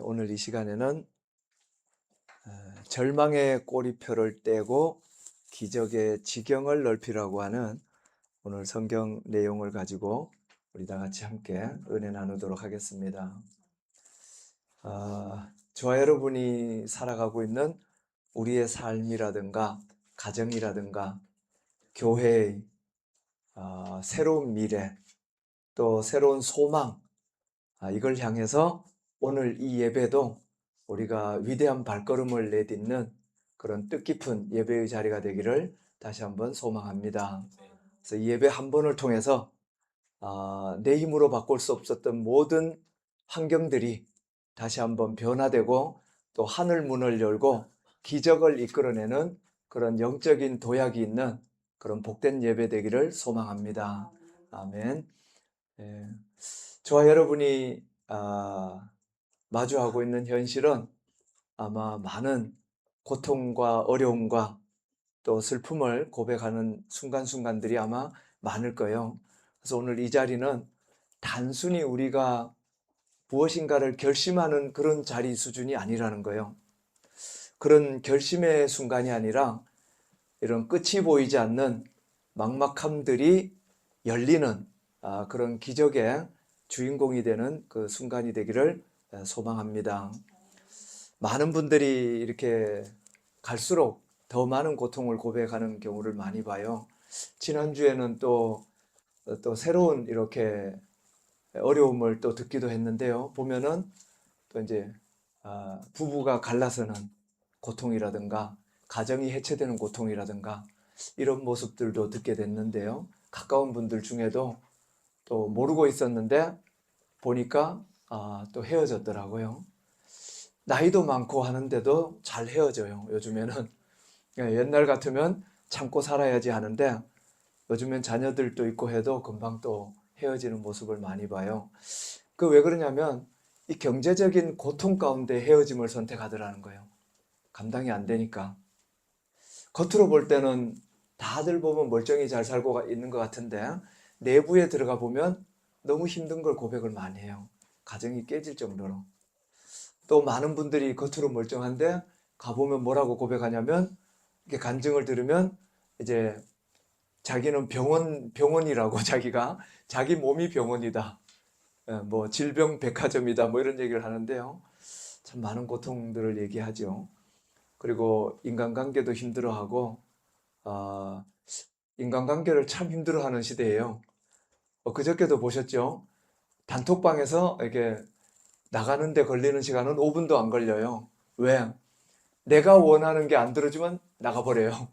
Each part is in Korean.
오늘 이 시간에는 절망의 꼬리표를 떼고 기적의 지경을 넓히라고 하는 오늘 성경 내용을 가지고 우리 다 같이 함께 은혜 나누도록 하겠습니다. 저와 여러분이 살아가고 있는 우리의 삶이라든가 가정이라든가 교회의 새로운 미래 또 새로운 소망, 이걸 향해서 오늘 이 예배도 우리가 위대한 발걸음을 내딛는 그런 뜻깊은 예배의 자리가 되기를 다시 한번 소망합니다. 그래서 이 예배 한 번을 통해서 내 힘으로 바꿀 수 없었던 모든 환경들이 다시 한번 변화되고 또 하늘 문을 열고 기적을 이끌어내는 그런 영적인 도약이 있는 그런 복된 예배 되기를 소망합니다. 아멘. 저와 여러분이 마주하고 있는 현실은 아마 많은 고통과 어려움과 또 슬픔을 고백하는 순간순간들이 아마 많을 거예요. 그래서 오늘 이 자리는 단순히 우리가 무엇인가를 결심하는 그런 자리 수준이 아니라는 거예요. 그런 결심의 순간이 아니라 이런 끝이 보이지 않는 막막함들이 열리는 그런 기적의 주인공이 되는 그 순간이 되기를 소망합니다. 많은 분들이 이렇게 갈수록 더 많은 고통을 고백하는 경우를 많이 봐요. 지난주에는 또 새로운 이렇게 어려움을 또 듣기도 했는데요. 보면은 또 이제 부부가 갈라서는 고통이라든가 가정이 해체되는 고통이라든가 이런 모습들도 듣게 됐는데요. 가까운 분들 중에도 또 모르고 있었는데 보니까 또 헤어졌더라고요. 나이도 많고 하는데도 잘 헤어져요. 요즘에는 옛날 같으면 참고 살아야지 하는데 요즘엔 자녀들도 있고 해도 금방 또 헤어지는 모습을 많이 봐요. 그 왜 그러냐면 이 경제적인 고통 가운데 헤어짐을 선택하더라는 거예요. 감당이 안 되니까. 겉으로 볼 때는 다들 보면 멀쩡히 잘 살고 있는 것 같은데 내부에 들어가 보면 너무 힘든 걸 고백을 많이 해요. 가정이 깨질 정도로. 또 많은 분들이 겉으로 멀쩡한데 가보면 뭐라고 고백하냐면 이렇게 간증을 들으면 이제 자기는 병원이라고 자기가 자기 몸이 병원이다. 뭐 질병 백화점이다. 뭐 이런 얘기를 하는데요. 참 많은 고통들을 얘기하죠. 그리고 인간관계도 힘들어하고 인간관계를 참 힘들어하는 시대예요. 그저께도 보셨죠? 단톡방에서 이렇게 나가는데 걸리는 시간은 5분도 안 걸려요. 왜? 내가 원하는 게 안 들어지면 나가버려요.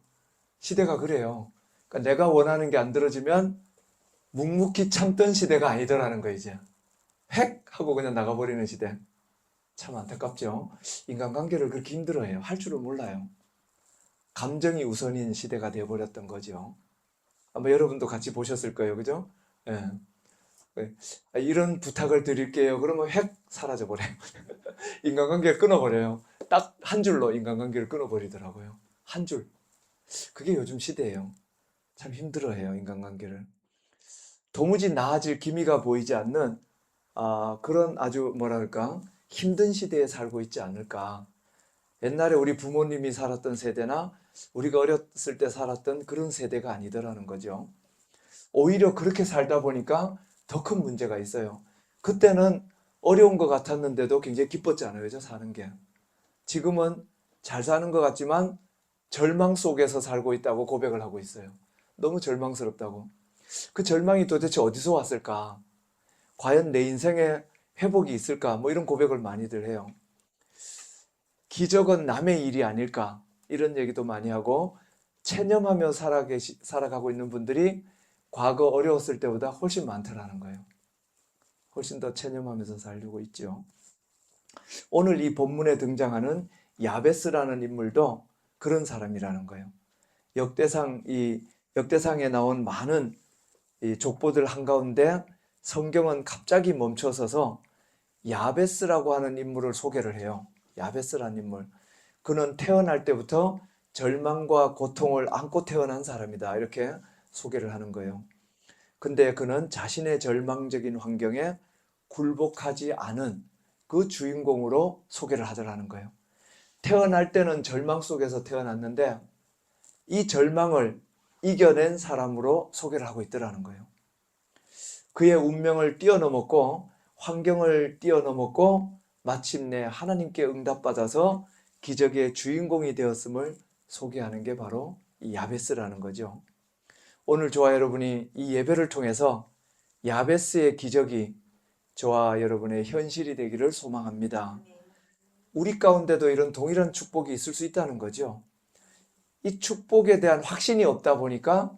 시대가 그래요. 그러니까 내가 원하는 게 안 들어지면 묵묵히 참던 시대가 아니더라는 거예요, 이제. 획! 하고 그냥 나가버리는 시대. 참 안타깝죠. 인간관계를 그렇게 힘들어해요. 할 줄을 몰라요. 감정이 우선인 시대가 되어버렸던 거죠. 아마 여러분도 같이 보셨을 거예요. 그죠? 예. 이런 부탁을 드릴게요. 그러면 획! 사라져버려요. 인간관계를 끊어버려요. 딱 한 줄로 인간관계를 끊어버리더라고요. 한 줄. 그게 요즘 시대예요. 참 힘들어해요, 인간관계를. 도무지 나아질 기미가 보이지 않는 그런 아주 뭐랄까 힘든 시대에 살고 있지 않을까. 옛날에 우리 부모님이 살았던 세대나 우리가 어렸을 때 살았던 그런 세대가 아니더라는 거죠. 오히려 그렇게 살다 보니까 더 큰 문제가 있어요. 그때는 어려운 것 같았는데도 굉장히 기뻤잖아요. 그죠? 사는 게. 지금은 잘 사는 것 같지만 절망 속에서 살고 있다고 고백을 하고 있어요. 너무 절망스럽다고. 그 절망이 도대체 어디서 왔을까? 과연 내 인생에 회복이 있을까? 뭐 이런 고백을 많이들 해요. 기적은 남의 일이 아닐까? 이런 얘기도 많이 하고 체념하며 살아가고 있는 분들이 과거 어려웠을 때보다 훨씬 많더라는 거예요. 훨씬 더 체념하면서 살고 있죠. 오늘 이 본문에 등장하는 야베스라는 인물도 그런 사람이라는 거예요. 역대상에 나온 많은 이 족보들 한가운데 성경은 갑자기 멈춰서서 야베스라고 하는 인물을 소개를 해요. 야베스라는 인물. 그는 태어날 때부터 절망과 고통을 안고 태어난 사람이다. 이렇게 소개를 하는 거예요. 근데 그는 자신의 절망적인 환경에 굴복하지 않은 그 주인공으로 소개를 하더라는 거예요. 태어날 때는 절망 속에서 태어났는데 이 절망을 이겨낸 사람으로 소개를 하고 있더라는 거예요. 그의 운명을 뛰어넘었고 환경을 뛰어넘었고 마침내 하나님께 응답받아서 기적의 주인공이 되었음을 소개하는 게 바로 이 야베스라는 거죠. 오늘 저와 여러분이 이 예배를 통해서 야베스의 기적이 저와 여러분의 현실이 되기를 소망합니다. 우리 가운데도 이런 동일한 축복이 있을 수 있다는 거죠. 이 축복에 대한 확신이 없다 보니까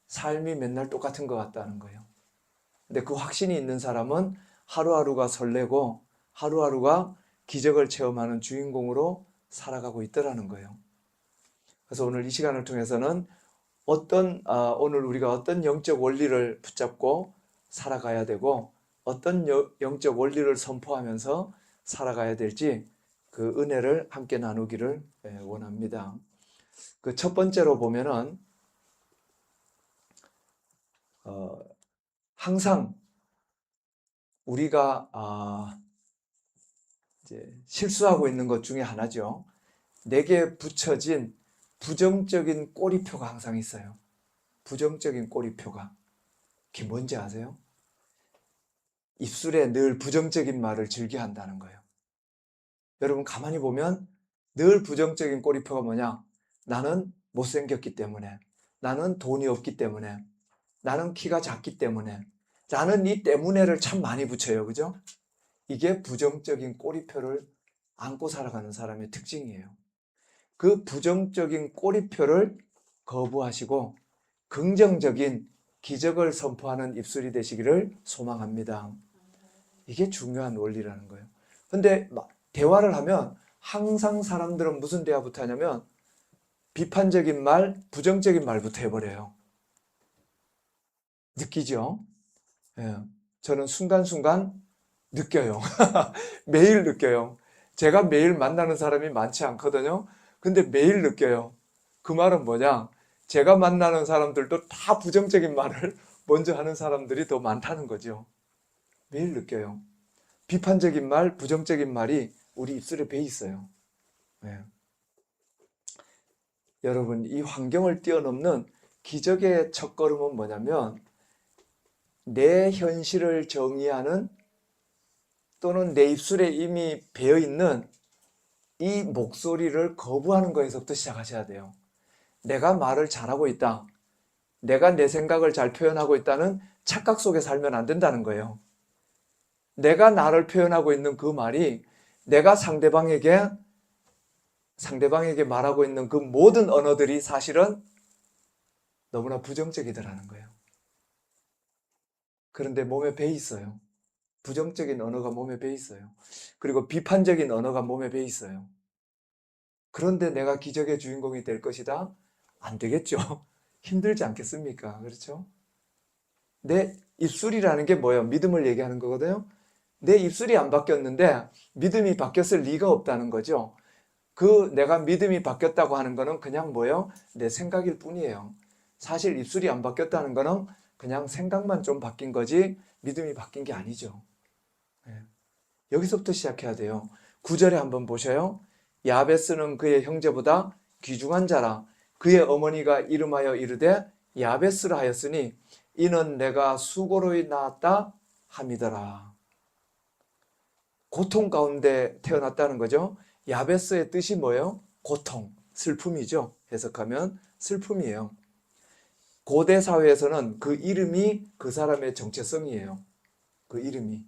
삶이 맨날 똑같은 것 같다는 거예요. 근데 그 확신이 있는 사람은 하루하루가 설레고 하루하루가 기적을 체험하는 주인공으로 살아가고 있더라는 거예요. 그래서 오늘 이 시간을 통해서는 오늘 우리가 어떤 영적 원리를 붙잡고 살아가야 되고 어떤 영적 원리를 선포하면서 살아가야 될지 그 은혜를 함께 나누기를 원합니다. 그 첫 번째로 보면은 항상 우리가 이제 실수하고 있는 것 중에 하나죠. 내게 붙여진 부정적인 꼬리표가 항상 있어요. 부정적인 꼬리표가. 그게 뭔지 아세요? 입술에 늘 부정적인 말을 즐겨 한다는 거예요. 여러분 가만히 보면 늘 부정적인 꼬리표가 뭐냐? 나는 못생겼기 때문에, 나는 돈이 없기 때문에, 나는 키가 작기 때문에, 나는 이 때문에를 참 많이 붙여요. 그죠? 이게 부정적인 꼬리표를 안고 살아가는 사람의 특징이에요. 그 부정적인 꼬리표를 거부하시고 긍정적인 기적을 선포하는 입술이 되시기를 소망합니다. 이게 중요한 원리라는 거예요. 근데 대화를 하면 항상 사람들은 무슨 대화부터 하냐면 비판적인 말, 부정적인 말부터 해버려요. 느끼죠? 예. 저는 순간순간 느껴요. 매일 느껴요. 제가 매일 만나는 사람이 많지 않거든요. 근데 매일 느껴요. 그 말은 뭐냐? 제가 만나는 사람들도 다 부정적인 말을 먼저 하는 사람들이 더 많다는 거죠. 매일 느껴요. 비판적인 말, 부정적인 말이 우리 입술에 배 있어요. 네. 여러분, 이 환경을 뛰어넘는 기적의 첫걸음은 뭐냐면 내 현실을 정의하는 또는 내 입술에 이미 배어있는 이 목소리를 거부하는 거에서부터 시작하셔야 돼요. 내가 말을 잘하고 있다. 내가 내 생각을 잘 표현하고 있다는 착각 속에 살면 안 된다는 거예요. 내가 나를 표현하고 있는 그 말이 내가 상대방에게 말하고 있는 그 모든 언어들이 사실은 너무나 부정적이더라는 거예요. 그런데 몸에 배 있어요. 부정적인 언어가 몸에 배 있어요. 그리고 비판적인 언어가 몸에 배 있어요. 그런데 내가 기적의 주인공이 될 것이다? 안 되겠죠. 힘들지 않겠습니까? 그렇죠? 내 입술이라는 게 뭐예요? 믿음을 얘기하는 거거든요. 내 입술이 안 바뀌었는데 믿음이 바뀌었을 리가 없다는 거죠. 그 내가 믿음이 바뀌었다고 하는 거는 그냥 뭐예요? 내 생각일 뿐이에요. 사실 입술이 안 바뀌었다는 거는 그냥 생각만 좀 바뀐 거지 믿음이 바뀐 게 아니죠. 네. 여기서부터 시작해야 돼요. 9절에 한번 보셔요. 야베스는 그의 형제보다 귀중한 자라. 그의 어머니가 이름하여 이르되 야베스라 하였으니 이는 내가 수고로 낳았다 함이더라. 고통 가운데 태어났다는 거죠. 야베스의 뜻이 뭐예요? 고통, 슬픔이죠. 해석하면 슬픔이에요. 고대 사회에서는 그 이름이 그 사람의 정체성이에요. 그 이름이.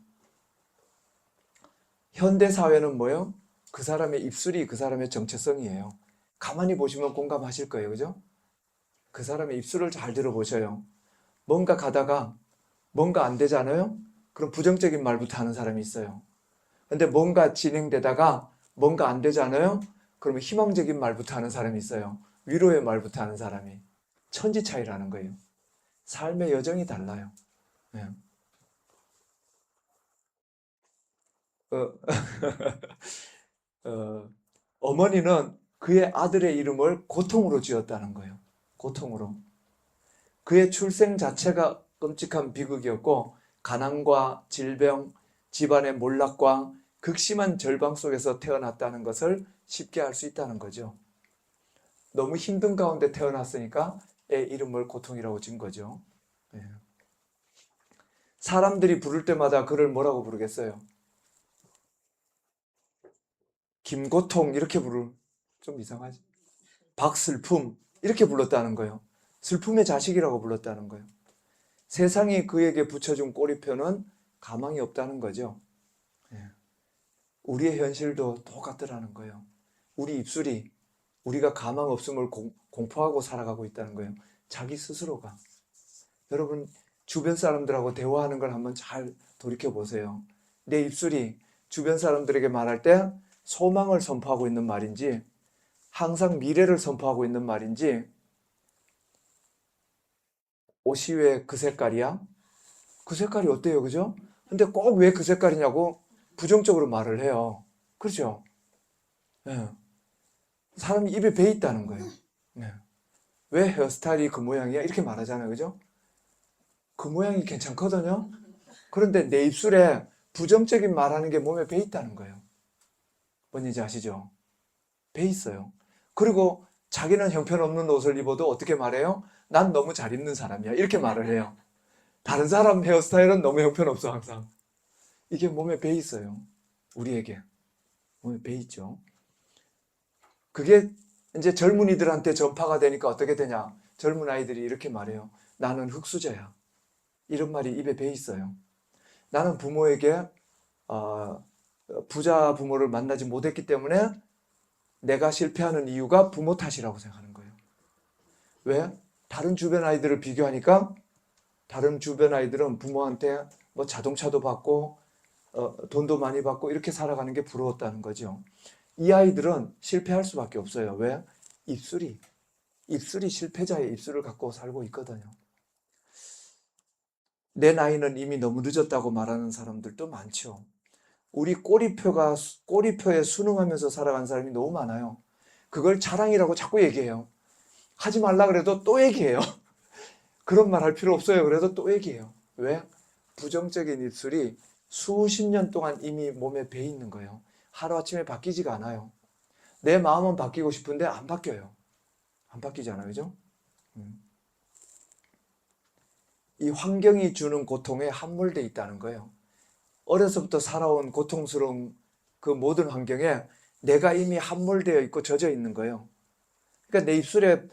현대 사회는 뭐예요? 그 사람의 입술이 그 사람의 정체성이에요. 가만히 보시면 공감하실 거예요. 그죠? 그 사람의 입술을 잘 들어보셔요. 뭔가 가다가 뭔가 안 되잖아요? 그럼 부정적인 말부터 하는 사람이 있어요. 근데 뭔가 진행되다가 뭔가 안 되잖아요? 그러면 희망적인 말부터 하는 사람이 있어요. 위로의 말부터 하는 사람이. 천지 차이라는 거예요. 삶의 여정이 달라요. 네. 어, 어머니는 그의 아들의 이름을 고통으로 지었다는 거예요. 고통으로. 그의 출생 자체가 끔찍한 비극이었고 가난과 질병, 집안의 몰락과 극심한 절방 속에서 태어났다는 것을 쉽게 알 수 있다는 거죠. 너무 힘든 가운데 태어났으니까 애 이름을 고통이라고 지은 거죠. 예. 사람들이 부를 때마다 그를 뭐라고 부르겠어요? 김고통 이렇게 부를, 좀 이상하지? 박슬픔 이렇게 불렀다는 거예요. 슬픔의 자식이라고 불렀다는 거예요. 세상이 그에게 붙여준 꼬리표는 가망이 없다는 거죠. 예. 우리의 현실도 똑같더라는 거예요. 우리 입술이 우리가 가망 없음을 공포하고 살아가고 있다는 거예요. 자기 스스로가. 여러분 주변 사람들하고 대화하는 걸 한번 잘 돌이켜 보세요. 내 입술이 주변 사람들에게 말할 때 소망을 선포하고 있는 말인지, 항상 미래를 선포하고 있는 말인지, 옷이 왜 그 색깔이야? 그 색깔이 어때요? 그죠? 근데 꼭 왜 그 색깔이냐고 부정적으로 말을 해요. 그렇죠? 예. 사람이 입에 배 있다는 거예요. 예. 왜 헤어스타일이 그 모양이야? 이렇게 말하잖아요. 그죠? 그 모양이 괜찮거든요? 그런데 내 입술에 부정적인 말하는 게 몸에 배 있다는 거예요. 뭔지 아시죠? 배 있어요. 그리고 자기는 형편없는 옷을 입어도 어떻게 말해요? 난 너무 잘 입는 사람이야. 이렇게 말을 해요. 다른 사람 헤어스타일은 너무 형편없어 항상. 이게 몸에 배 있어요. 우리에게. 몸에 배 있죠. 그게 이제 젊은이들한테 전파가 되니까 어떻게 되냐? 젊은 아이들이 이렇게 말해요. 나는 흙수저야. 이런 말이 입에 배 있어요. 나는 부모에게 부자 부모를 만나지 못했기 때문에 내가 실패하는 이유가 부모 탓이라고 생각하는 거예요. 왜? 다른 주변 아이들을 비교하니까 다른 주변 아이들은 부모한테 뭐 자동차도 받고 돈도 많이 받고 이렇게 살아가는 게 부러웠다는 거죠. 이 아이들은 실패할 수밖에 없어요. 왜? 입술이 실패자의 입술을 갖고 살고 있거든요. 내 나이는 이미 너무 늦었다고 말하는 사람들도 많죠. 우리 꼬리표에 순응하면서 살아간 사람이 너무 많아요. 그걸 자랑이라고 자꾸 얘기해요. 하지 말라 그래도 또 얘기해요. 그런 말 할 필요 없어요. 그래도 또 얘기해요. 왜? 부정적인 입술이 수십 년 동안 이미 몸에 배 있는 거예요. 하루아침에 바뀌지가 않아요. 내 마음은 바뀌고 싶은데 안 바뀌어요. 안 바뀌잖아요. 그죠? 이 환경이 주는 고통에 함몰돼 있다는 거예요. 어려서부터 살아온 고통스러운 그 모든 환경에 내가 이미 함몰되어 있고 젖어 있는 거예요. 그러니까 내 입술에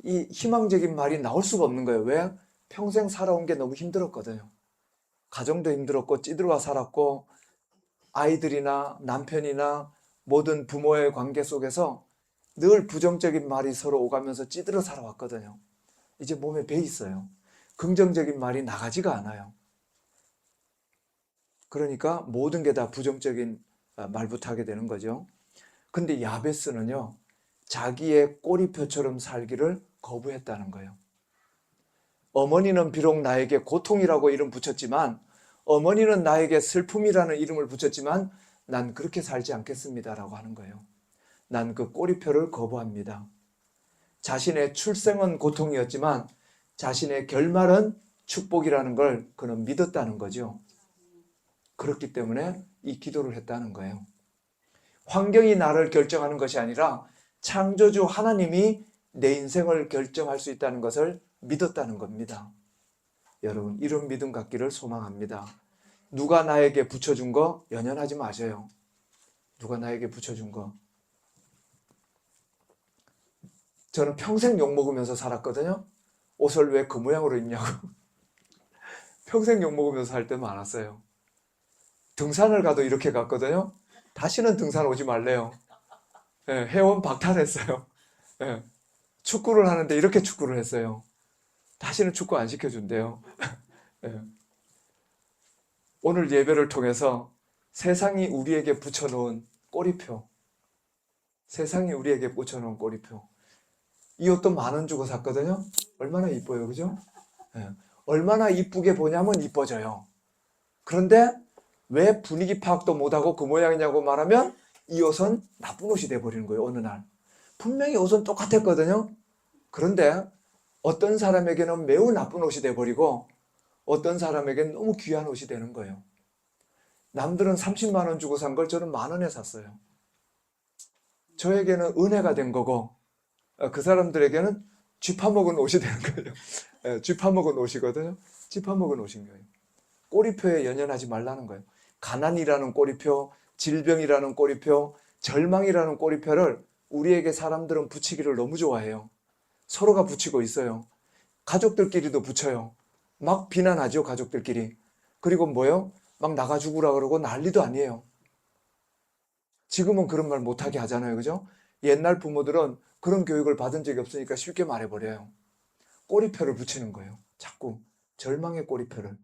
이 희망적인 말이 나올 수가 없는 거예요. 왜? 평생 살아온 게 너무 힘들었거든요. 가정도 힘들었고 찌들어 살았고 아이들이나 남편이나 모든 부모의 관계 속에서 늘 부정적인 말이 서로 오가면서 찌들어 살아왔거든요. 이제 몸에 배 있어요. 긍정적인 말이 나가지가 않아요. 그러니까 모든 게 다 부정적인 말부터 하게 되는 거죠. 근데 야베스는요, 자기의 꼬리표처럼 살기를 거부했다는 거예요. 어머니는 비록 나에게 고통이라고 이름 붙였지만, 어머니는 나에게 슬픔이라는 이름을 붙였지만, 난 그렇게 살지 않겠습니다라고 하는 거예요. 난 그 꼬리표를 거부합니다. 자신의 출생은 고통이었지만, 자신의 결말은 축복이라는 걸 그는 믿었다는 거죠. 그렇기 때문에 이 기도를 했다는 거예요. 환경이 나를 결정하는 것이 아니라 창조주 하나님이 내 인생을 결정할 수 있다는 것을 믿었다는 겁니다. 여러분, 이런 믿음 갖기를 소망합니다. 누가 나에게 붙여준 거 연연하지 마세요. 누가 나에게 붙여준 거. 저는 평생 욕먹으면서 살았거든요. 옷을 왜 그 모양으로 입냐고. 평생 욕먹으면서 살 때 많았어요. 등산을 가도 이렇게 갔거든요. 다시는 등산 오지 말래요. 예, 회원 박탈했어요. 예, 축구를 하는데 이렇게 축구를 했어요. 다시는 축구 안 시켜준대요. 예. 오늘 예배를 통해서 세상이 우리에게 붙여놓은 꼬리표, 세상이 우리에게 붙여놓은 꼬리표. 이 옷도 10,000원 주고 샀거든요. 얼마나 이뻐요, 그죠? 예. 얼마나 이쁘게 보냐면 이뻐져요. 그런데 왜 분위기 파악도 못하고 그 모양이냐고 말하면 이 옷은 나쁜 옷이 돼버리는 거예요, 어느 날. 분명히 옷은 똑같았거든요. 그런데 어떤 사람에게는 매우 나쁜 옷이 돼버리고 어떤 사람에게는 너무 귀한 옷이 되는 거예요. 남들은 30만 원 주고 산 걸 저는 10,000원에 샀어요. 저에게는 은혜가 된 거고 그 사람들에게는 쥐 파먹은 옷이 되는 거예요. 예, 쥐 파먹은 옷이거든요. 쥐 파먹은 옷인 거예요. 꼬리표에 연연하지 말라는 거예요. 가난이라는 꼬리표, 질병이라는 꼬리표, 절망이라는 꼬리표를 우리에게 사람들은 붙이기를 너무 좋아해요. 서로가 붙이고 있어요. 가족들끼리도 붙여요. 막 비난하죠, 가족들끼리. 그리고 뭐요? 막 나가 죽으라 그러고 난리도 아니에요. 지금은 그런 말 못하게 하잖아요. 그죠? 옛날 부모들은 그런 교육을 받은 적이 없으니까 쉽게 말해버려요. 꼬리표를 붙이는 거예요. 자꾸 절망의 꼬리표를.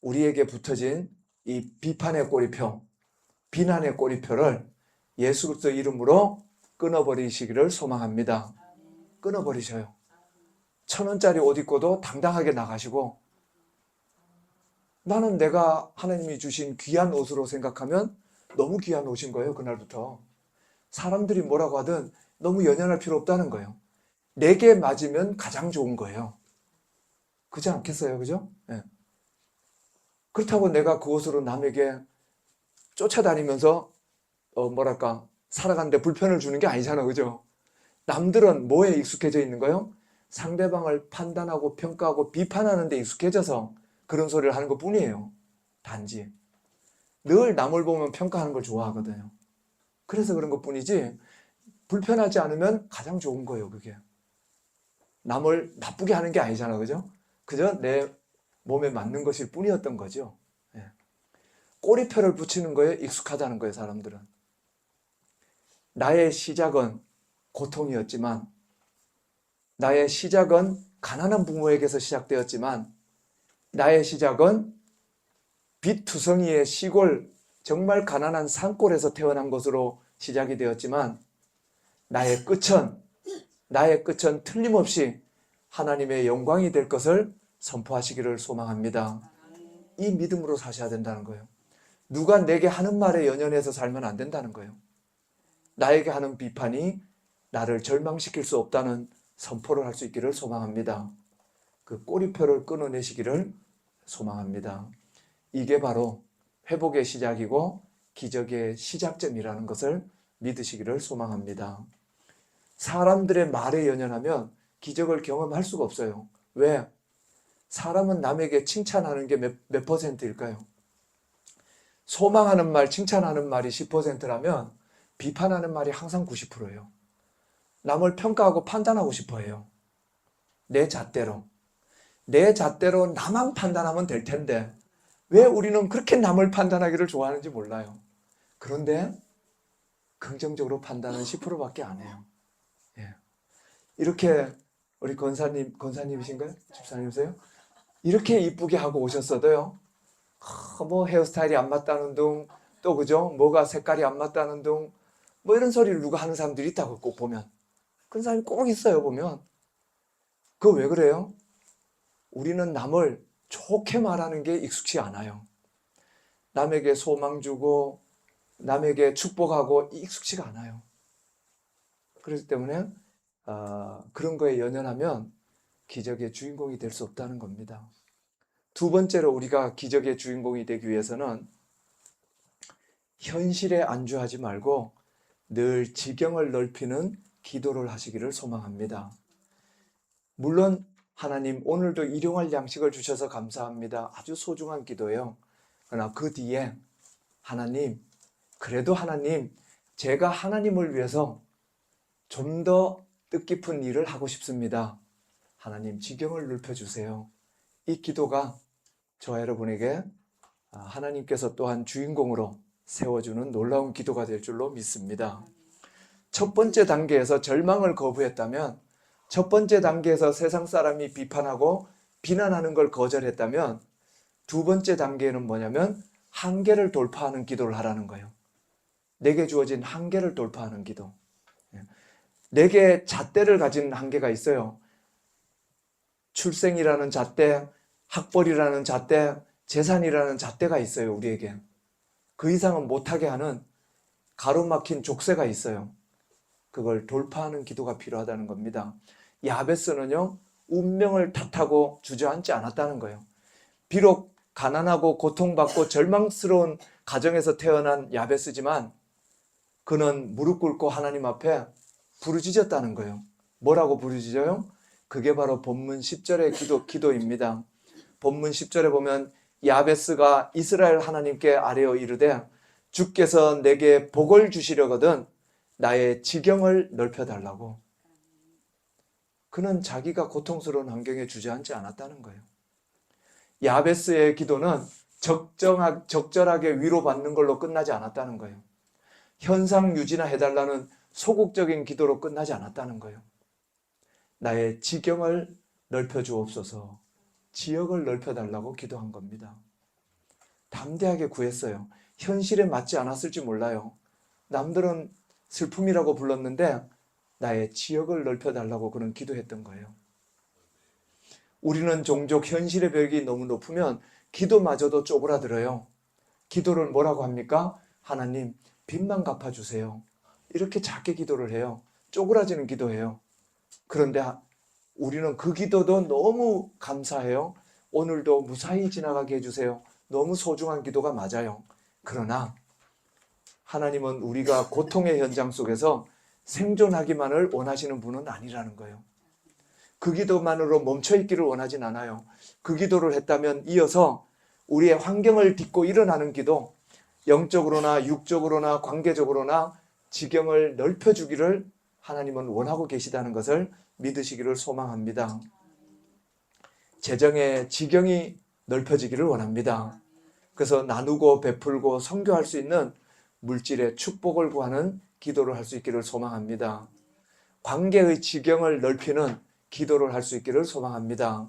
우리에게 붙어진 이 비판의 꼬리표, 비난의 꼬리표를 예수 그리스도 이름으로 끊어버리시기를 소망합니다. 끊어버리셔요. 1,000원짜리 옷 입고도 당당하게 나가시고, 나는 내가 하나님이 주신 귀한 옷으로 생각하면 너무 귀한 옷인 거예요. 그날부터. 사람들이 뭐라고 하든 너무 연연할 필요 없다는 거예요. 내게 맞으면 가장 좋은 거예요. 그렇지 않겠어요? 그죠? 네. 그렇다고 내가 그 옷으로 남에게 쫓아다니면서 살아가는데 불편을 주는 게 아니잖아. 그죠? 남들은 뭐에 익숙해져 있는 거예요? 상대방을 판단하고 평가하고 비판하는 데 익숙해져서 그런 소리를 하는 것 뿐이에요. 단지 늘 남을 보면 평가하는 걸 좋아하거든요. 그래서 그런 것 뿐이지 불편하지 않으면 가장 좋은 거예요. 그게 남을 나쁘게 하는 게 아니잖아. 그죠? 그저 내 몸에 맞는 것일 뿐이었던 거죠. 예. 꼬리표를 붙이는 거에 익숙하다는 거예요. 사람들은. 나의 시작은 고통이었지만, 나의 시작은 가난한 부모에게서 시작되었지만, 나의 시작은 빛투성이의 시골 정말 가난한 산골에서 태어난 것으로 시작이 되었지만, 나의 끝은 틀림없이 하나님의 영광이 될 것을 선포하시기를 소망합니다. 이 믿음으로 사셔야 된다는 거예요. 누가 내게 하는 말에 연연해서 살면 안 된다는 거예요. 나에게 하는 비판이 나를 절망시킬 수 없다는 선포를 할 수 있기를 소망합니다. 그 꼬리표를 끊어내시기를 소망합니다. 이게 바로 회복의 시작이고 기적의 시작점이라는 것을 믿으시기를 소망합니다. 사람들의 말에 연연하면 기적을 경험할 수가 없어요. 왜? 사람은 남에게 칭찬하는 게 몇 퍼센트일까요? 소망하는 말, 칭찬하는 말이 10%라면 비판하는 말이 항상 90%예요. 남을 평가하고 판단하고 싶어 해요. 내 잣대로. 내 잣대로 나만 판단하면 될 텐데 왜 우리는 그렇게 남을 판단하기를 좋아하는지 몰라요. 그런데 긍정적으로 판단은 10%밖에 안 해요. 예. 이렇게 우리 권사님이신가요? 집사님이세요? 이렇게 이쁘게 하고 오셨어도요. 뭐 헤어스타일이 안 맞다는 둥, 또 그죠? 뭐가 색깔이 안 맞다는 둥, 뭐 이런 소리를 누가 하는 사람들이 있다고 꼭 보면. 그런 사람이 꼭 있어요, 보면. 그거 왜 그래요? 우리는 남을 좋게 말하는 게 익숙치 않아요. 남에게 소망 주고, 남에게 축복하고 익숙치가 않아요. 그렇기 때문에 그런 거에 연연하면 기적의 주인공이 될 수 없다는 겁니다. 두 번째로 우리가 기적의 주인공이 되기 위해서는 현실에 안주하지 말고 늘 지경을 넓히는 기도를 하시기를 소망합니다. 물론 하나님 오늘도 일용할 양식을 주셔서 감사합니다. 아주 소중한 기도예요. 그러나 그 뒤에 그래도 하나님, 제가 하나님을 위해서 좀 더 뜻깊은 일을 하고 싶습니다. 하나님 지경을 넓혀주세요. 이 기도가 저와 여러분에게 하나님께서 또한 주인공으로 세워주는 놀라운 기도가 될 줄로 믿습니다. 첫 번째 단계에서 절망을 거부했다면, 첫 번째 단계에서 세상 사람이 비판하고 비난하는 걸 거절했다면, 두 번째 단계는 뭐냐면 한계를 돌파하는 기도를 하라는 거예요. 내게 주어진 한계를 돌파하는 기도. 내게 잣대를 가진 한계가 있어요. 출생이라는 잣대, 학벌이라는 잣대, 재산이라는 잣대가 있어요. 우리에게. 그 이상은 못하게 하는 가로막힌 족쇄가 있어요. 그걸 돌파하는 기도가 필요하다는 겁니다. 야베스는요, 운명을 탓하고 주저앉지 않았다는 거예요. 비록 가난하고 고통받고 절망스러운 가정에서 태어난 야베스지만 그는 무릎 꿇고 하나님 앞에 부르짖었다는 거예요. 뭐라고 부르짖어요? 그게 바로 본문 10절의 기도입니다. 본문 10절에 보면 야베스가 이스라엘 하나님께 아뢰어 이르되 주께서 내게 복을 주시려거든 나의 지경을 넓혀달라고. 그는 자기가 고통스러운 환경에 주저앉지 않았다는 거예요. 야베스의 기도는 적절하게 위로받는 걸로 끝나지 않았다는 거예요. 현상 유지나 해달라는 소극적인 기도로 끝나지 않았다는 거예요. 나의 지경을 넓혀주옵소서, 지역을 넓혀달라고 기도한 겁니다. 담대하게 구했어요. 현실에 맞지 않았을지 몰라요. 남들은 슬픔이라고 불렀는데 나의 지역을 넓혀달라고 그는 기도했던 거예요. 우리는 종종 현실의 벽이 너무 높으면 기도마저도 쪼그라들어요. 기도를 뭐라고 합니까? 하나님, 빚만 갚아주세요. 이렇게 작게 기도를 해요. 쪼그라지는 기도해요. 그런데 우리는 그 기도도 너무 감사해요. 오늘도 무사히 지나가게 해주세요. 너무 소중한 기도가 맞아요. 그러나 하나님은 우리가 고통의 현장 속에서 생존하기만을 원하시는 분은 아니라는 거예요. 그 기도만으로 멈춰있기를 원하진 않아요. 그 기도를 했다면 이어서 우리의 환경을 딛고 일어나는 기도, 영적으로나 육적으로나 관계적으로나 지경을 넓혀주기를 하나님은 원하고 계시다는 것을 믿으시기를 소망합니다. 재정의 지경이 넓혀지기를 원합니다. 그래서 나누고 베풀고 선교할 수 있는 물질의 축복을 구하는 기도를 할 수 있기를 소망합니다. 관계의 지경을 넓히는 기도를 할 수 있기를 소망합니다.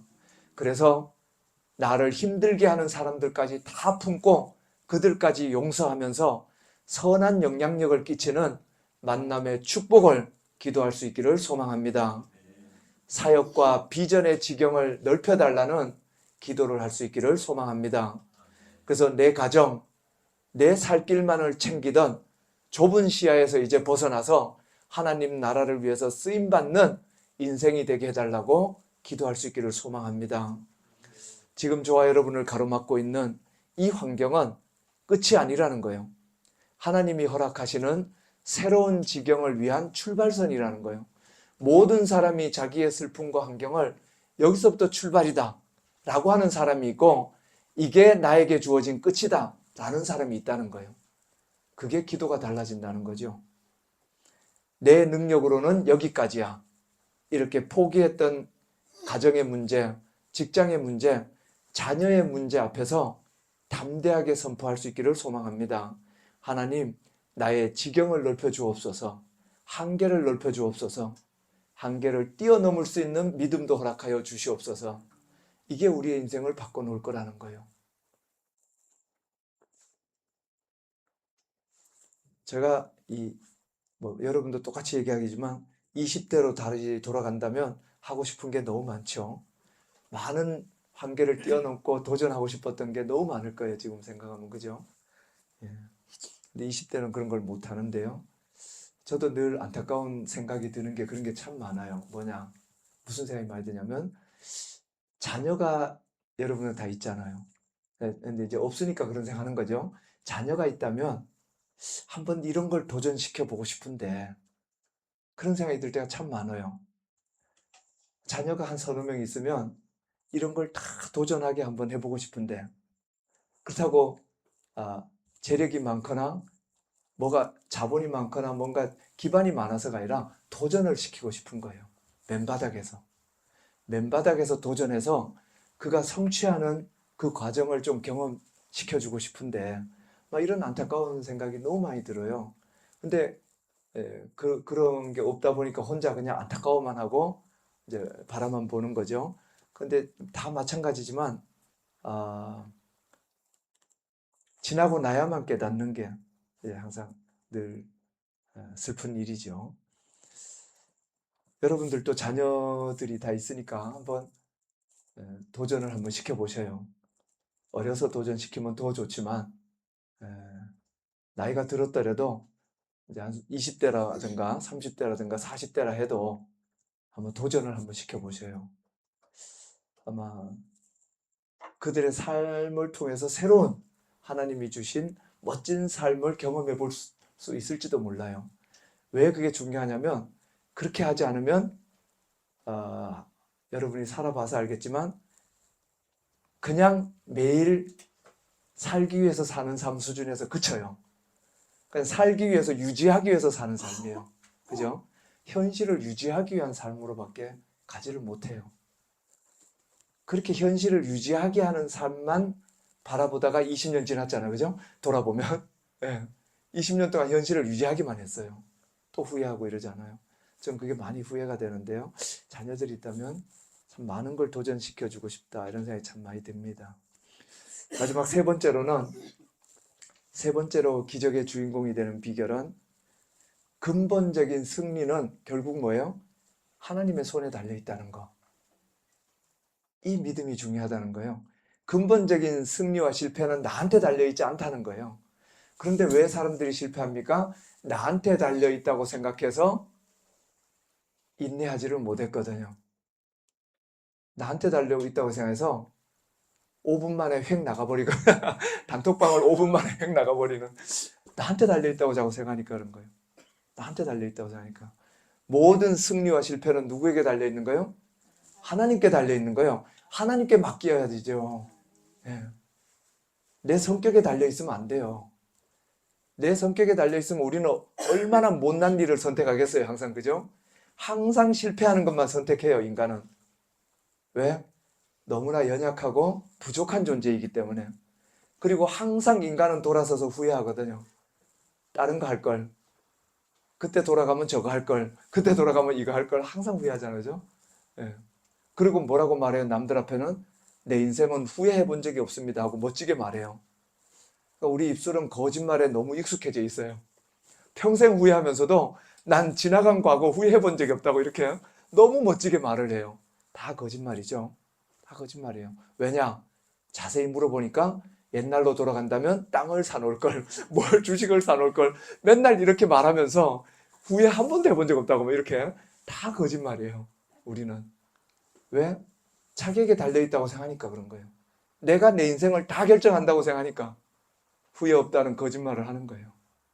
그래서 나를 힘들게 하는 사람들까지 다 품고 그들까지 용서하면서 선한 영향력을 끼치는 만남의 축복을 기도할 수 있기를 소망합니다. 사역과 비전의 지경을 넓혀달라는 기도를 할 수 있기를 소망합니다. 그래서 내 가정, 내 살 길만을 챙기던 좁은 시야에서 이제 벗어나서 하나님 나라를 위해서 쓰임받는 인생이 되게 해달라고 기도할 수 있기를 소망합니다. 지금 저와 여러분을 가로막고 있는 이 환경은 끝이 아니라는 거예요. 하나님이 허락하시는 새로운 지경을 위한 출발선이라는 거예요. 모든 사람이 자기의 슬픔과 환경을 여기서부터 출발이다 라고 하는 사람이 있고 이게 나에게 주어진 끝이다 라는 사람이 있다는 거예요. 그게 기도가 달라진다는 거죠. 내 능력으로는 여기까지야. 이렇게 포기했던 가정의 문제, 직장의 문제, 자녀의 문제 앞에서 담대하게 선포할 수 있기를 소망합니다. 하나님, 나의 지경을 넓혀 주옵소서, 한계를 넓혀 주옵소서, 한계를 뛰어넘을 수 있는 믿음도 허락하여 주시옵소서. 이게 우리의 인생을 바꿔놓을 거라는 거예요. 제가 여러분도 똑같이 얘기하겠지만 20대로 다시 돌아간다면 하고 싶은 게 너무 많죠. 많은 한계를 뛰어넘고 도전하고 싶었던 게 너무 많을 거예요. 지금 생각하면. 그죠? 예. 근데 20대는 그런 걸 못 하는데요. 저도 늘 안타까운 생각이 드는 게 그런 게 참 많아요. 뭐냐? 무슨 생각이 많이 드냐면 자녀가 여러분은 다 있잖아요. 근데 이제 없으니까 그런 생각 하는 거죠. 자녀가 있다면 한번 이런 걸 도전시켜 보고 싶은데 그런 생각이 들 때가 참 많아요. 자녀가 한 서너 명 있으면 이런 걸 다 도전하게 한번 해보고 싶은데 그렇다고 재력이 많거나 뭐가 자본이 많거나 뭔가 기반이 많아서가 아니라 도전을 시키고 싶은 거예요. 맨바닥에서 도전해서 그가 성취하는 그 과정을 좀 경험시켜주고 싶은데 막 이런 안타까운 생각이 너무 많이 들어요. 근데 그런 게 없다 보니까 혼자 그냥 안타까워만 하고 이제 바라만 보는 거죠. 근데 다 마찬가지지만 지나고 나야만 깨닫는 게 항상 늘 슬픈 일이죠. 여러분들도 자녀들이 다 있으니까 한번 도전을 한번 시켜보셔요. 어려서 도전시키면 더 좋지만 나이가 들었더라도 이제 한 20대라든가 30대라든가 40대라 해도 한번 도전을 한번 시켜보셔요. 아마 그들의 삶을 통해서 새로운 하나님이 주신 멋진 삶을 경험해 볼 수 있을지도 몰라요. 왜 그게 중요하냐면 그렇게 하지 않으면 여러분이 살아봐서 알겠지만 그냥 매일 살기 위해서 사는 삶 수준에서 그쳐요. 그냥 살기 위해서 유지하기 위해서 사는 삶이에요. 그죠? 현실을 유지하기 위한 삶으로밖에 가지를 못해요. 그렇게 현실을 유지하게 하는 삶만 바라보다가 20년 지났잖아요. 그죠? 돌아보면 네. 20년 동안 현실을 유지하기만 했어요. 또 후회하고 이러잖아요. 전 그게 많이 후회가 되는데요. 자녀들이 있다면 참 많은 걸 도전시켜주고 싶다 이런 생각이 참 많이 듭니다. 마지막 세 번째로 기적의 주인공이 되는 비결은 근본적인 승리는 결국 뭐예요? 하나님의 손에 달려 있다는 거. 이 믿음이 중요하다는 거예요. 근본적인 승리와 실패는 나한테 달려있지 않다는 거예요. 그런데 왜 사람들이 실패합니까? 나한테 달려있다고 생각해서 인내하지를 못했거든요. 나한테 달려있다고 생각해서 5분 만에 획 나가버리고 단톡방을 5분 만에 획 나가버리는 나한테 달려있다고 자꾸 생각하니까 그런 거예요. 나한테 달려있다고 생각하니까 모든 승리와 실패는 누구에게 달려있는 거예요? 하나님께 달려있는 거예요. 하나님께 맡겨야 되죠. 예. 내 성격에 달려있으면 안 돼요. 내 성격에 달려있으면 우리는 얼마나 못난 일을 선택하겠어요. 항상 그죠? 항상 실패하는 것만 선택해요. 인간은. 왜? 너무나 연약하고 부족한 존재이기 때문에. 그리고 항상 인간은 돌아서서 후회하거든요. 다른 거 할 걸. 그때 돌아가면 저거 할 걸. 그때 돌아가면 이거 할 걸. 항상 후회하잖아요. 그죠? 예. 그리고 뭐라고 말해요? 남들 앞에는 내 인생은 후회해 본 적이 없습니다 하고 멋지게 말해요. 그러니까 우리 입술은 거짓말에 너무 익숙해져 있어요. 평생 후회하면서도 난 지나간 과거 후회해 본 적이 없다고 이렇게 너무 멋지게 말을 해요. 다 거짓말이죠. 다 거짓말이에요. 왜냐? 자세히 물어보니까 옛날로 돌아간다면 땅을 사놓을 걸, 뭘 주식을 사놓을 걸 맨날 이렇게 말하면서 후회 한 번도 해본 적 없다고 이렇게 다 거짓말이에요. 우리는. 왜? 자기에게 달려있다고 생각하니까 그런 거예요. 내가 내 인생을 다 결정한다고 생각하니까 후회 없다는 거짓말을 하는 거예요.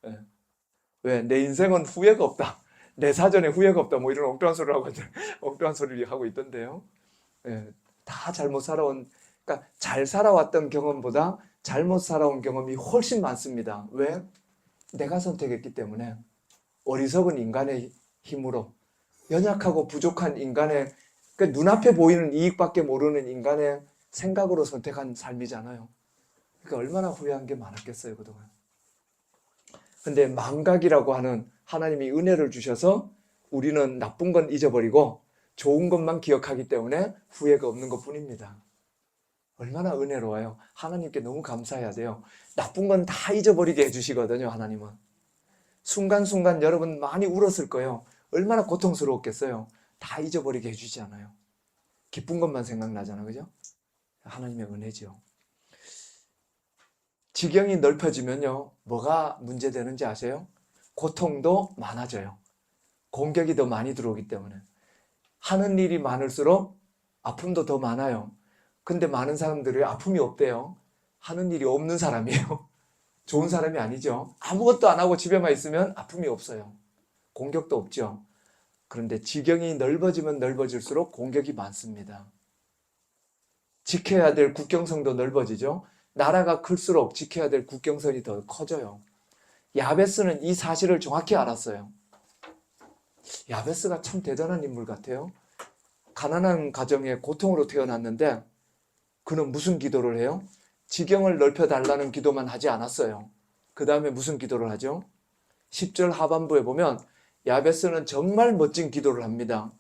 예. 왜? 내 인생은 후회가 없다. 내 사전에 후회가 없다. 뭐 이런 엉뚱한 소리를 하고, 엉뚱한 소리를 하고 있던데요. 예. 다 잘못 살아온, 그러니까 잘 살아왔던 경험보다 잘못 살아온 경험이 훨씬 많습니다. 왜? 내가 선택했기 때문에 어리석은 인간의 힘으로 연약하고 부족한 인간의 그러니까 눈앞에 보이는 이익밖에 모르는 인간의 생각으로 선택한 삶이잖아요. 그러니까 얼마나 후회한 게 많았겠어요, 그동안. 근데 망각이라고 하는 하나님이 은혜를 주셔서 우리는 나쁜 건 잊어버리고 좋은 것만 기억하기 때문에 후회가 없는 것 뿐입니다. 얼마나 은혜로워요. 하나님께 너무 감사해야 돼요. 나쁜 건 다 잊어버리게 해주시거든요, 하나님은. 순간순간 여러분 많이 울었을 거예요. 얼마나 고통스러웠겠어요. 다 잊어버리게 해주지 않아요. 기쁜 것만 생각나잖아요. 그죠? 하나님의 은혜죠. 지경이 넓혀지면요. 뭐가 문제되는지 아세요? 고통도 많아져요. 공격이 더 많이 들어오기 때문에. 하는 일이 많을수록 아픔도 더 많아요. 근데 많은 사람들이 아픔이 없대요. 하는 일이 없는 사람이에요. 좋은 사람이 아니죠. 아무것도 안 하고 집에만 있으면 아픔이 없어요. 공격도 없죠. 그런데 지경이 넓어지면 넓어질수록 공격이 많습니다. 지켜야 될 국경선도 넓어지죠. 나라가 클수록 지켜야 될 국경선이 더 커져요. 야베스는 이 사실을 정확히 알았어요. 야베스가 참 대단한 인물 같아요. 가난한 가정에 고통으로 태어났는데 그는 무슨 기도를 해요? 지경을 넓혀달라는 기도만 하지 않았어요. 그 다음에 무슨 기도를 하죠? 10절 하반부에 보면 야베스는 정말 멋진 기도를 합니다.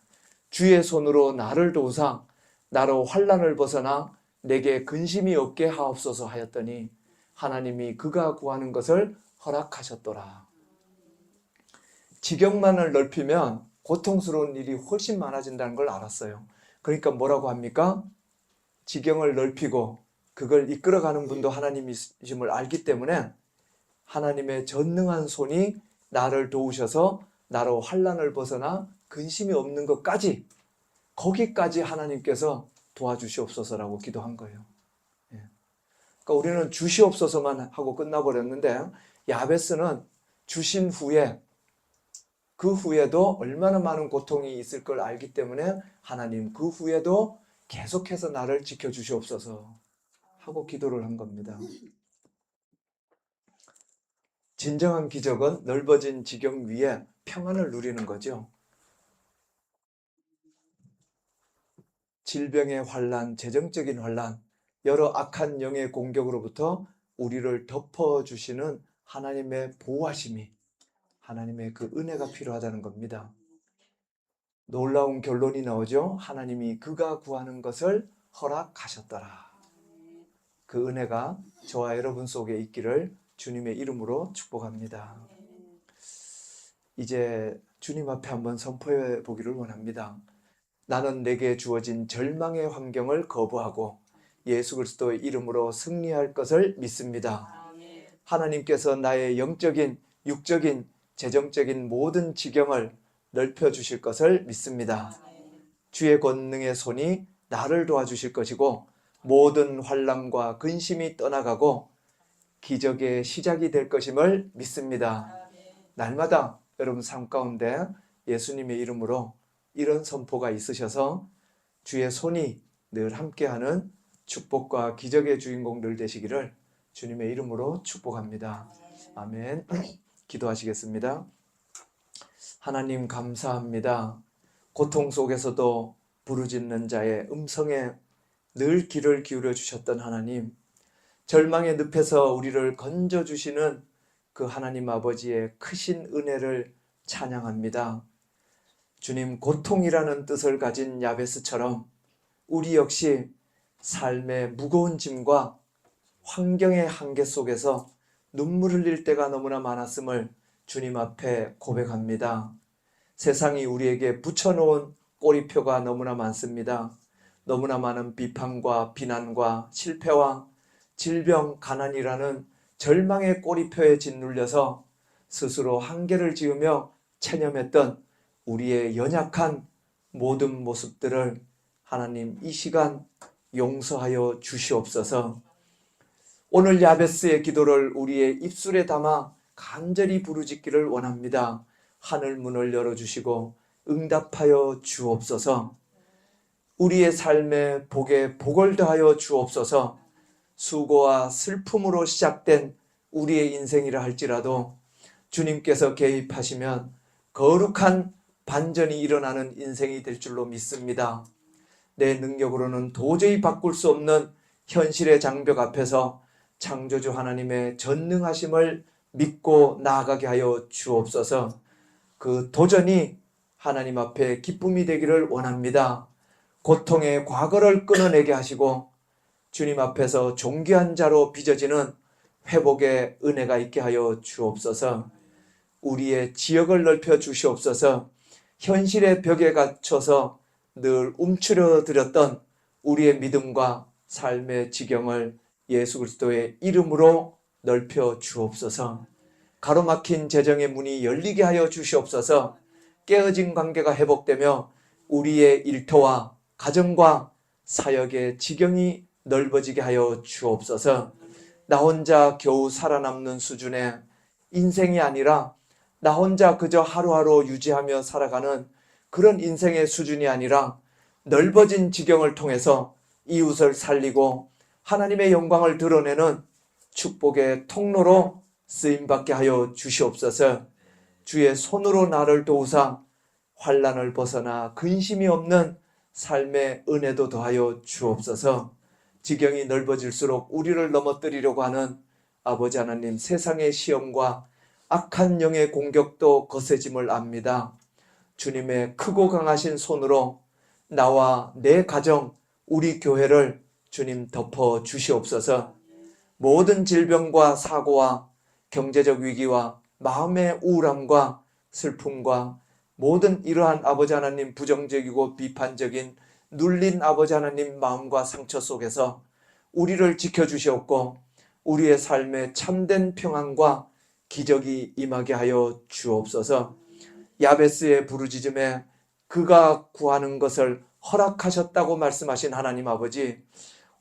주의 손으로 나를 도우사 나로 환난을 벗어나 내게 근심이 없게 하옵소서 하였더니 하나님이 그가 구하는 것을 허락하셨더라. 지경만을 넓히면 고통스러운 일이 훨씬 많아진다는 걸 알았어요. 그러니까 뭐라고 합니까? 지경을 넓히고 그걸 이끌어가는 분도 하나님이심을 알기 때문에 하나님의 전능한 손이 나를 도우셔서 나로 환난을 벗어나 근심이 없는 것까지 거기까지 하나님께서 도와주시옵소서라고 기도한 거예요. 예. 그러니까 우리는 주시옵소서만 하고 끝나버렸는데 야베스는 주신 후에 그 후에도 얼마나 많은 고통이 있을 걸 알기 때문에 하나님 그 후에도 계속해서 나를 지켜주시옵소서 하고 기도를 한 겁니다. 진정한 기적은 넓어진 지경 위에 평안을 누리는 거죠. 질병의 환난, 재정적인 환난, 여러 악한 영의 공격으로부터 우리를 덮어주시는 하나님의 보호하심이, 하나님의 그 은혜가 필요하다는 겁니다. 놀라운 결론이 나오죠. 하나님이 그가 구하는 것을 허락하셨더라. 그 은혜가 저와 여러분 속에 있기를 주님의 이름으로 축복합니다. 이제 주님 앞에 한번 선포해 보기를 원합니다. 나는 내게 주어진 절망의 환경을 거부하고 예수 그리스도의 이름으로 승리할 것을 믿습니다. 하나님께서 나의 영적인, 육적인, 재정적인 모든 지경을 넓혀주실 것을 믿습니다. 주의 권능의 손이 나를 도와주실 것이고 모든 환난과 근심이 떠나가고 기적의 시작이 될 것임을 믿습니다. 날마다 여러분 삶 가운데 예수님의 이름으로 이런 선포가 있으셔서 주의 손이 늘 함께하는 축복과 기적의 주인공들 되시기를 주님의 이름으로 축복합니다. 아멘. 기도하시겠습니다. 하나님 감사합니다. 고통 속에서도 부르짖는 자의 음성에 늘 귀를 기울여 주셨던 하나님, 절망의 늪에서 우리를 건져주시는 그 하나님 아버지의 크신 은혜를 찬양합니다. 주님, 고통이라는 뜻을 가진 야베스처럼 우리 역시 삶의 무거운 짐과 환경의 한계 속에서 눈물 흘릴 때가 너무나 많았음을 주님 앞에 고백합니다. 세상이 우리에게 붙여놓은 꼬리표가 너무나 많습니다. 너무나 많은 비판과 비난과 실패와 질병, 가난이라는 절망의 꼬리표에 짓눌려서 스스로 한계를 지으며 체념했던 우리의 연약한 모든 모습들을 하나님 이 시간 용서하여 주시옵소서. 오늘 야베스의 기도를 우리의 입술에 담아 간절히 부르짖기를 원합니다. 하늘 문을 열어주시고 응답하여 주옵소서. 우리의 삶에 복에 복을 더하여 주옵소서. 수고와 슬픔으로 시작된 우리의 인생이라 할지라도 주님께서 개입하시면 거룩한 반전이 일어나는 인생이 될 줄로 믿습니다. 내 능력으로는 도저히 바꿀 수 없는 현실의 장벽 앞에서 창조주 하나님의 전능하심을 믿고 나아가게 하여 주옵소서. 그 도전이 하나님 앞에 기쁨이 되기를 원합니다. 고통의 과거를 끊어내게 하시고 주님 앞에서 존귀한 자로 빚어지는 회복의 은혜가 있게 하여 주옵소서. 우리의 지역을 넓혀 주시옵소서. 현실의 벽에 갇혀서 늘 움츠러들었던 우리의 믿음과 삶의 지경을 예수 그리스도의 이름으로 넓혀 주옵소서. 가로막힌 재정의 문이 열리게 하여 주시옵소서. 깨어진 관계가 회복되며 우리의 일터와 가정과 사역의 지경이 넓어지게 하여 주옵소서. 나 혼자 겨우 살아남는 수준의 인생이 아니라 나 혼자 그저 하루하루 유지하며 살아가는 그런 인생의 수준이 아니라 넓어진 지경을 통해서 이웃을 살리고 하나님의 영광을 드러내는 축복의 통로로 쓰임받게 하여 주시옵소서. 주의 손으로 나를 도우사 환난을 벗어나 근심이 없는 삶의 은혜도 더하여 주옵소서. 지경이 넓어질수록 우리를 넘어뜨리려고 하는 아버지 하나님, 세상의 시험과 악한 영의 공격도 거세짐을 압니다. 주님의 크고 강하신 손으로 나와 내 가정, 우리 교회를 주님 덮어 주시옵소서. 모든 질병과 사고와 경제적 위기와 마음의 우울함과 슬픔과 모든 이러한 아버지 하나님 부정적이고 비판적인 눌린 아버지 하나님 마음과 상처 속에서 우리를 지켜주시옵고 우리의 삶에 참된 평안과 기적이 임하게 하여 주옵소서. 야베스의 부르짖음에 그가 구하는 것을 허락하셨다고 말씀하신 하나님 아버지,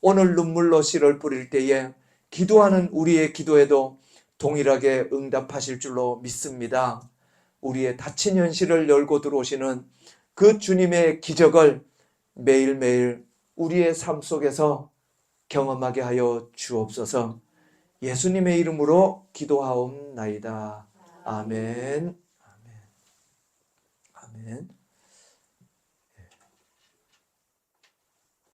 오늘 눈물로 씨를 뿌릴 때에 기도하는 우리의 기도에도 동일하게 응답하실 줄로 믿습니다. 우리의 닫힌 현실을 열고 들어오시는 그 주님의 기적을 매일매일 우리의 삶 속에서 경험하게 하여 주옵소서. 예수님의 이름으로 기도하옵나이다. 아멘. 아멘. 아멘.